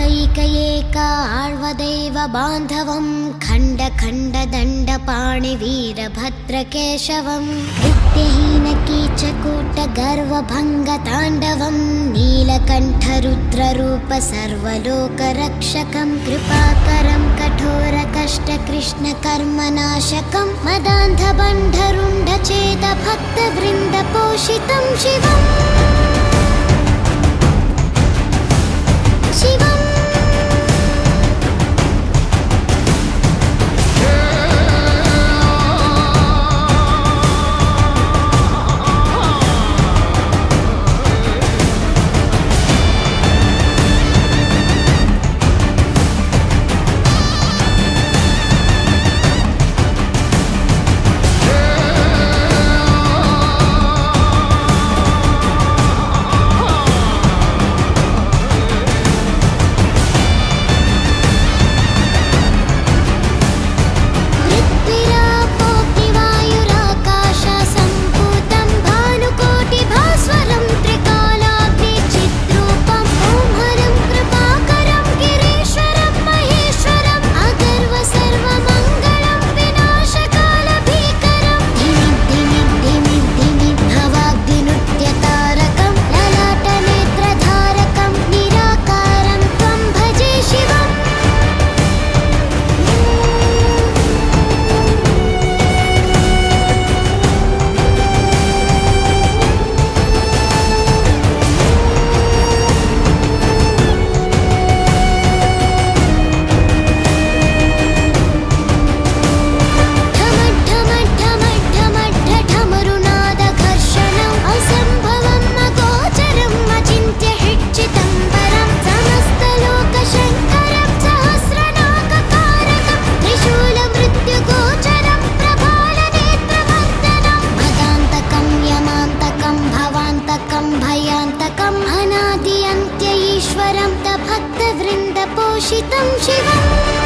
ಏಕೈಕ ಆಳ್ವದೈವ ಬಾಂಧವಂ ಖಂಡ ಖಂಡ ದಂಡ ಪಾಣಿ ವೀರಭದ್ರ ಕೇಶವಂ ಕೃತ್ಯಹೀನ ಕೀಚಕೂಟ ಗರ್ವಭಂಗ ತಾಂಡವಂ ನೀಲಕಂಠ ರುದ್ರರೂಪ ಸರ್ವಲೋಕ ರಕ್ಷಕಂ ಕೃಪಾಕರಂ ಕಠೋರ ಕಷ್ಟ ಕೃಷ್ಣ ಕರ್ಮನಾಶಕಂ ಮದಾಂಧ ಬಂಢರುಂಡ ಛೇದ ಭಕ್ತ ವೃಂದ ಪೋಷಿತಂ ಶಿವಂ ಶಿವಂ भयान्तकम् अनादि अन्त्य ईश्वरं च भक्तवृन्द पोषितं शिवम्